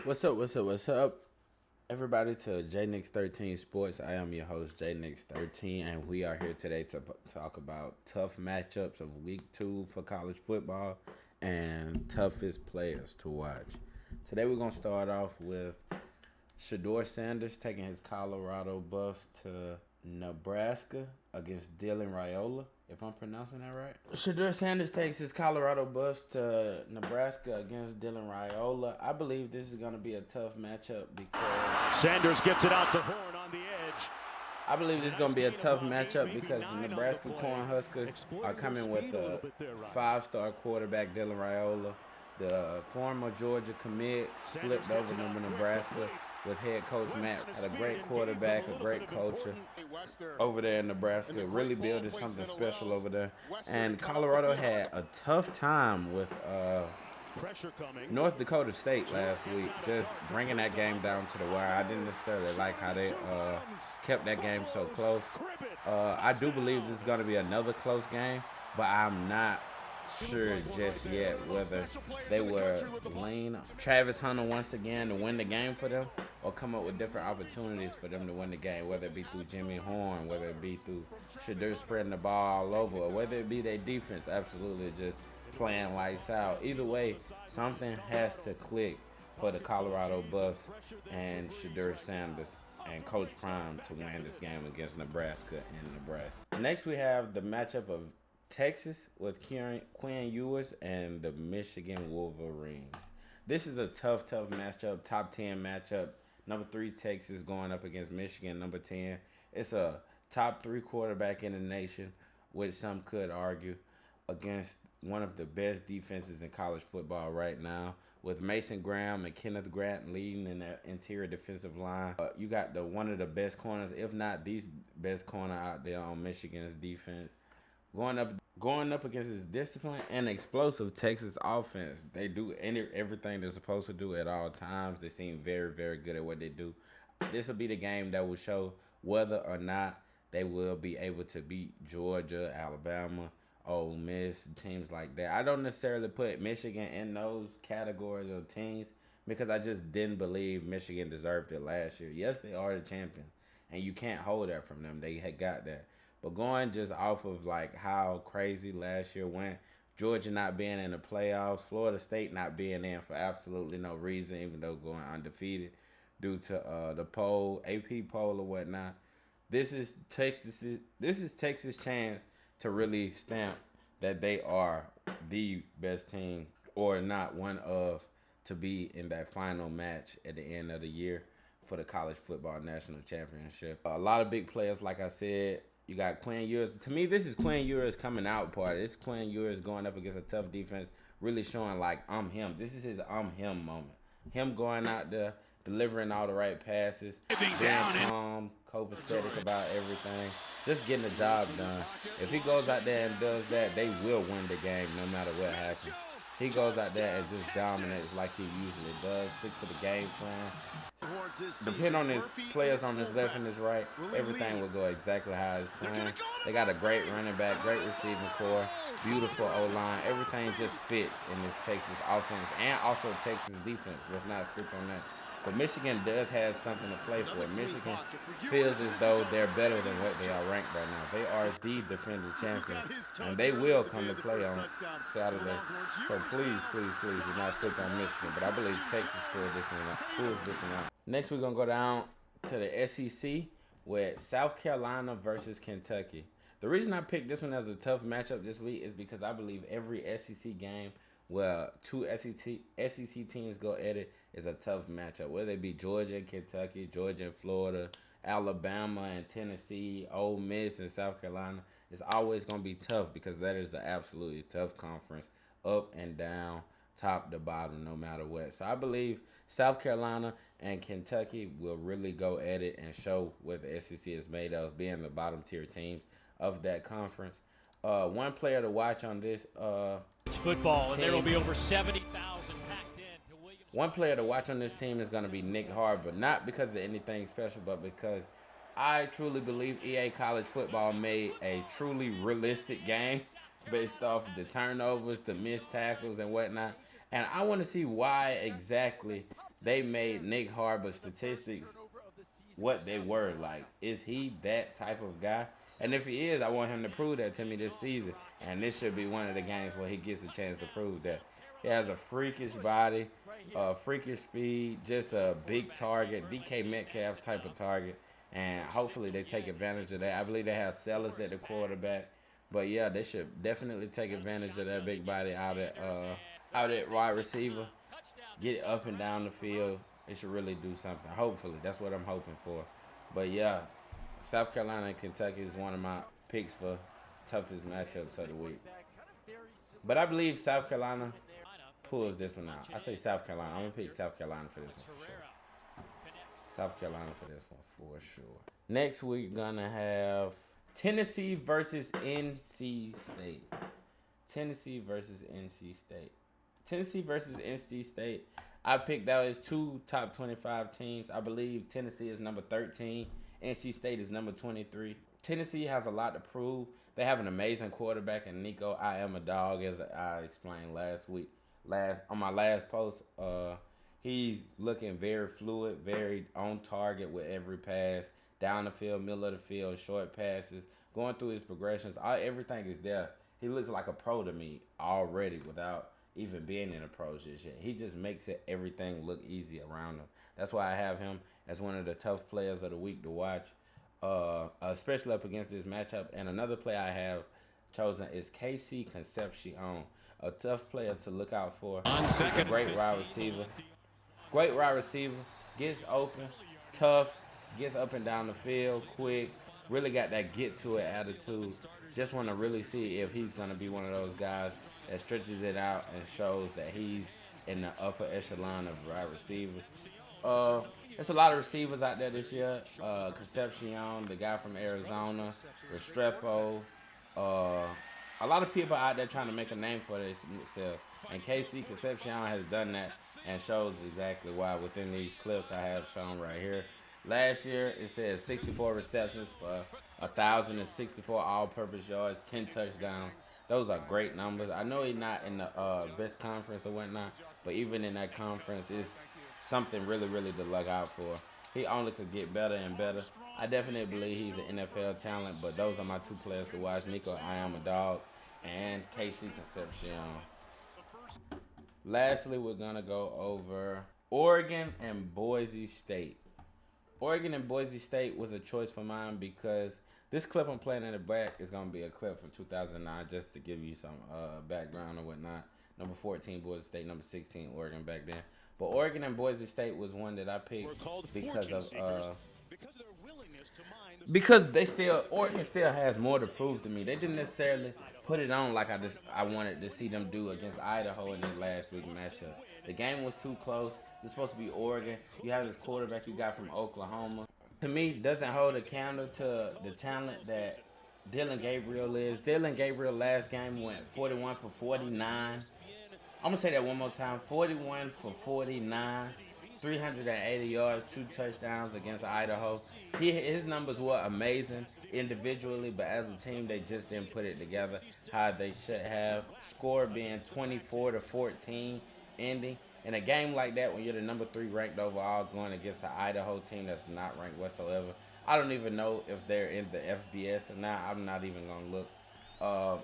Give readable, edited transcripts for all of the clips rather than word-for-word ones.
What's up, everybody, to JNix13 Sports. I am your host, JNix13, and we are here today to talk about tough matchups of Week 2 for college football and toughest players to watch. Today we're going to start off with Shedeur Sanders taking his Colorado Buffs to Nebraska against Dylan Raiola, if I'm pronouncing that right. Shedeur Sanders takes his Colorado Buffs to Nebraska against Dylan Raiola. I believe this is going to be a tough matchup because Sanders gets it out to Horn on the edge. I believe this is going to be a tough matchup because the Nebraska Cornhuskers are coming with a five-star quarterback, Dylan Raiola. The former Georgia commit flipped over to Nebraska with head coach Matt. Had a great quarterback, a great culture over there in Nebraska. Really building something special over there. And Colorado had a tough time with North Dakota State last week, just bringing that game down to the wire. I didn't necessarily like how they kept that game so close. I do believe this is going to be another close game, but I'm not sure just yet whether they were lean Travis Hunter once again to win the game for them or come up with different opportunities for them to win the game, whether it be through Jimmy Horn, whether it be through Shedeur spreading the ball all over, or whether it be their defense absolutely just playing lights out. Either way, something has to click for the Colorado Buffs and Shedeur Sanders and Coach Prime to win this game against Nebraska in Nebraska. Next, we have the matchup of Texas with Quinn Ewers and the Michigan Wolverines. This is a tough matchup, top 10 matchup. Number 3 Texas going up against Michigan, number 10. It's a top 3 quarterback in the nation, which some could argue, against one of the best defenses in college football right now, with Mason Graham and Kenneth Grant leading in the interior defensive line. You got one of the best corners, if not the best corner out there on Michigan's defense. Going up against this disciplined and explosive Texas offense. They do everything they're supposed to do at all times. They seem very, very good at what they do. This will be the game that will show whether or not they will be able to beat Georgia, Alabama, Ole Miss, teams like that. I don't necessarily put Michigan in those categories of teams because I just didn't believe Michigan deserved it last year. Yes, they are the champions, and you can't hold that from them. They had got that. But going just off of like how crazy last year went, Georgia not being in the playoffs, Florida State not being in for absolutely no reason, even though going undefeated due to the poll, AP poll or whatnot. This is Texas' chance to really stamp that they are the best team, or not one of, to be in that final match at the end of the year for the college football national championship. A lot of big players, like I said. You got Quinn Ewers. To me, this is Quinn Ewers coming out party. This is Quinn Ewers going up against a tough defense, really showing like, I'm him. This is his I'm him moment. Him going out there, delivering all the right passes, being calm, copacetic about everything, just getting the job done. If he goes out there and does that, they will win the game no matter what happens. He goes out there and just dominates like he usually does. Stick to the game plan. Depending on his players on his left and his right, everything will go exactly how it's planned. They got a great running back, great receiving core, beautiful O-line. Everything just fits in this Texas offense and also Texas defense. Let's not sleep on that. But Michigan does have something to play for. Michigan feels as though they're better than what they are ranked right now. They are the defending champions, and they will come to play on Saturday. So please do not sleep on Michigan. But I believe Texas pulls this one out. Next, we're going to go down to the SEC with South Carolina versus Kentucky. The reason I picked this one as a tough matchup this week is because I believe every SEC game where two SEC teams go at it is a tough matchup. Whether it be Georgia and Kentucky, Georgia and Florida, Alabama and Tennessee, Ole Miss and South Carolina, it's always going to be tough because that is an absolutely tough conference, up and down, top to bottom, no matter what. So I believe South Carolina and Kentucky will really go at it and show what the SEC is made of, being the bottom tier teams of that conference. One player to watch on this football, and there will be over 70,000 packed in to Williams. One player to watch on this team is going to be Nick Harbor, not because of anything special, but because I truly believe EA College Football made a truly realistic game based off the turnovers, the missed tackles, and whatnot. And I want to see why exactly they made Nick Harbor's statistics what they were. Like, is he that type of guy? And if he is, I want him to prove that to me this season. And this should be one of the games where he gets a chance to prove that. He has a freakish body, freakish speed, just a big target, DK Metcalf type of target. And hopefully they take advantage of that. I believe they have Sellers at the quarterback. But yeah, they should definitely take advantage of that big body out at wide receiver. Get up and down the field. It should really do something. Hopefully, that's what I'm hoping for. But yeah, South Carolina and Kentucky is one of my picks for toughest matchups of the week. But I believe South Carolina pulls this one out. I say South Carolina. I'm going to pick South Carolina for this one for sure. South Carolina for this one for sure. Next, we're going to have Tennessee versus NC State. Tennessee versus NC State. Tennessee versus NC State. I picked out as two top 25 teams. I believe Tennessee is number 13. NC State is number 23. Tennessee has a lot to prove. They have an amazing quarterback in Nico. I am a dog, as I explained last week. On my last post, he's looking very fluid, very on target with every pass. Down the field, middle of the field, short passes, going through his progressions. Everything is there. He looks like a pro to me already without even being in the pros just yet. He just makes everything look easy around him. That's why I have him as one of the tough players of the week to watch, especially up against this matchup. And another player I have chosen is Casey Concepcion, a tough player to look out for. Great wide receiver. Great wide receiver. Gets open, tough, gets up and down the field, quick. Really got that get-to-it attitude. Just want to really see if he's going to be one of those guys that stretches it out and shows that he's in the upper echelon of wide receivers. There's a lot of receivers out there this year. Concepcion, the guy from Arizona, Restrepo. A lot of people out there trying to make a name for themselves. And KC Concepcion has done that and shows exactly why within these clips I have shown right here. Last year, it says 64 receptions for 1,064 all-purpose yards, 10 touchdowns. Those are great numbers. I know he's not in the best conference or whatnot, but even in that conference, it's something really, really to look out for. He only could get better and better. I definitely believe he's an NFL talent, but those are my two players to watch, Nico I Am a Dog and KC Concepcion. Lastly, we're going to go over Oregon and Boise State. Oregon and Boise State was a choice for mine because this clip I'm playing in the back is going to be a clip from 2009 just to give you some background or whatnot. Number 14, Boise State. Number 16, Oregon back then. But Oregon and Boise State was one that I picked because Oregon still has more to prove to me. They didn't necessarily put it on like I wanted to see them do against Idaho in this last week matchup. The game was too close. It's supposed to be Oregon. You have this quarterback you got from Oklahoma. To me, doesn't hold a candle to the talent that Dylan Gabriel is. Dylan Gabriel last game went 41 for 49. I'm going to say that one more time. 41 for 49. 380 yards, 2 touchdowns against Idaho. His numbers were amazing individually, but as a team, they just didn't put it together how they should have. Score being 24 to 14 ending. In a game like that, when you're the number 3 ranked overall going against an Idaho team that's not ranked whatsoever, I don't even know if they're in the FBS or not. I'm not even going to look.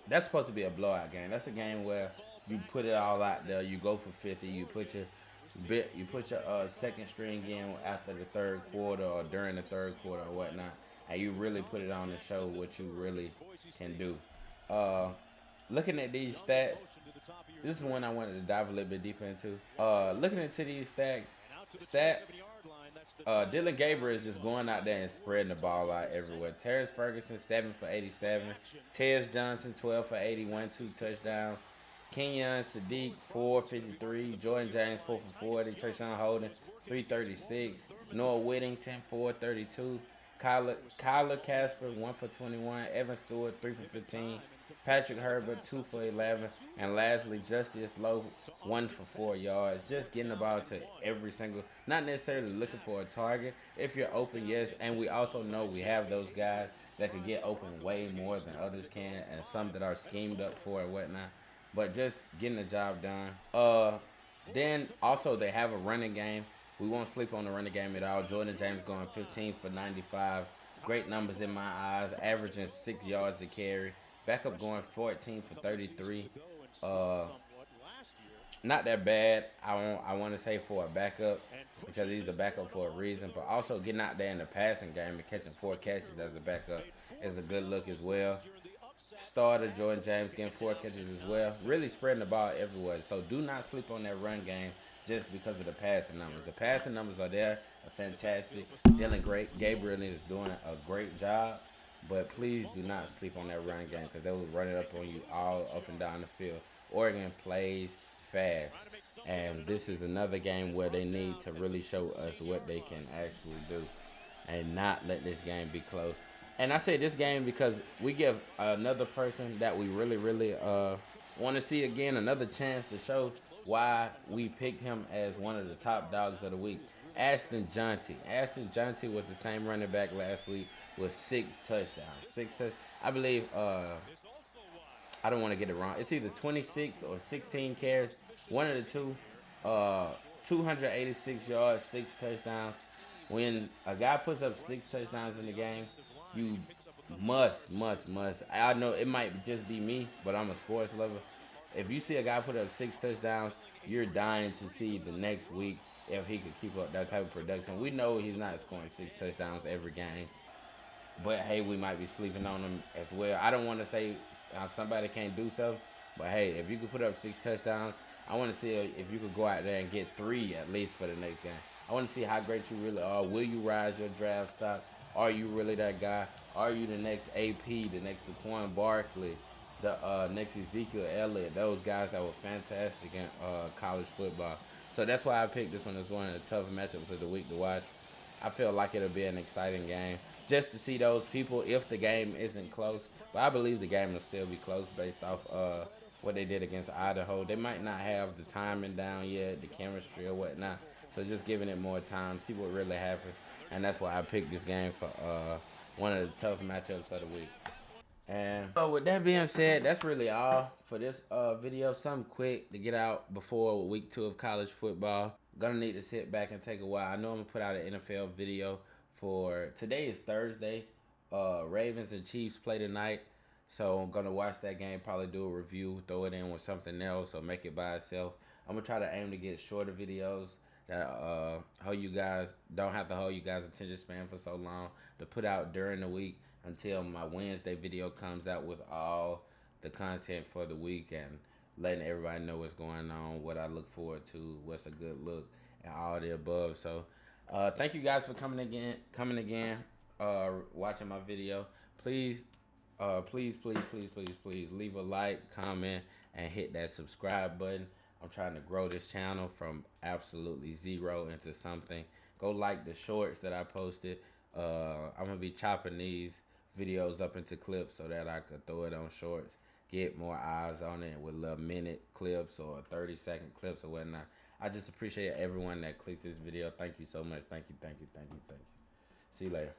That's supposed to be a blowout game. That's a game where you put it all out there. You go for 50. You put your second string in after the third quarter or during the third quarter or whatnot, and you really put it on to show what you really can do. Looking at these stats, this is one I wanted to dive a little bit deeper into. Looking into these stats, Dylan Gabriel is just going out there and spreading the ball out everywhere. Terrence Ferguson, 7 for 87. Tez Johnson, 12 for 81, 2 touchdowns. Kenyon Sadiq, 453. Jordan James, 4 for 40. Trayshawn Holden, 336. Noah Whittington, 432. Kyler Casper, 1 for 21. Evan Stewart, 3 for 15. Patrick Herbert, 2 for 11. And lastly, Justice Lowe, 1 for 4 yards. Just getting the ball to every single, not necessarily looking for a target. If you're open, yes. And we also know we have those guys that can get open way more than others can, and some that are schemed up for and whatnot. But just getting the job done. Then also they have a running game. We won't sleep on the running game at all. Jordan James going 15 for 95. Great numbers in my eyes, averaging 6 yards a carry. Backup going 14 for 33. Not that bad. I want to say for a backup, because he's a backup for a reason. But also getting out there in the passing game and catching 4 catches as a backup is a good look as well. Starter Jordan James getting 4 catches as well. Really spreading the ball everywhere. So do not sleep on that run game just because of the passing numbers. The passing numbers are there, are fantastic. Dylan Gabriel is doing a great job. But please do not sleep on that run game, because they will run it up on you all up and down the field. Oregon plays fast, and this is another game where they need to really show us what they can actually do and not let this game be close. And I say this game because we give another person that we really want to see again another chance to show why we picked him as one of the top dogs of the week. Ashton Johnty was the same running back last week with 6 touchdowns. I believe I don't want to get it wrong. It's either 26 or 16 carries. One of the two. 286 yards, 6 touchdowns. When a guy puts up 6 touchdowns in the game, you must. I know it might just be me, but I'm a sports lover. If you see a guy put up 6 touchdowns, you're dying to see the next week if he could keep up that type of production. We know he's not scoring 6 touchdowns every game. But, hey, we might be sleeping on him as well. I don't want to say somebody can't do so. But, hey, if you could put up 6 touchdowns, I want to see if you could go out there and get 3 at least for the next game. I want to see how great you really are. Will you rise your draft stock? Are you really that guy? Are you the next AP, the next Saquon Barkley, the next Ezekiel Elliott? Those guys that were fantastic in college football. So that's why I picked this one as one of the tough matchups of the week to watch. I feel like it'll be an exciting game just to see those people if the game isn't close. But I believe the game will still be close based off what they did against Idaho. They might not have the timing down yet, the chemistry or whatnot. So just giving it more time, see what really happens. And that's why I picked this game for one of the tough matchups of the week. And with that being said, that's really all for this video. Something quick to get out before week 2 of college football. Gonna need to sit back and take a while. I know I'm gonna put out an NFL video for today is Thursday. Ravens and Chiefs play tonight. So I'm gonna watch that game, probably do a review, throw it in with something else, or make it by itself. I'm gonna try to aim to get shorter videos that hold you guys, don't have to hold you guys' attention span for so long, to put out during the week until my Wednesday video comes out with all the content for the week and letting everybody know what's going on, what I look forward to, what's a good look, and all the above. So thank you guys for coming again, watching my video. Please leave a like, comment, and hit that subscribe button. I'm trying to grow this channel from absolutely zero into something. Go like the shorts that I posted. I'm going to be chopping these videos up into clips so that I could throw it on shorts. Get more eyes on it with little minute clips or 30-second clips or whatnot. I just appreciate everyone that clicks this video. Thank you so much. Thank you. See you later.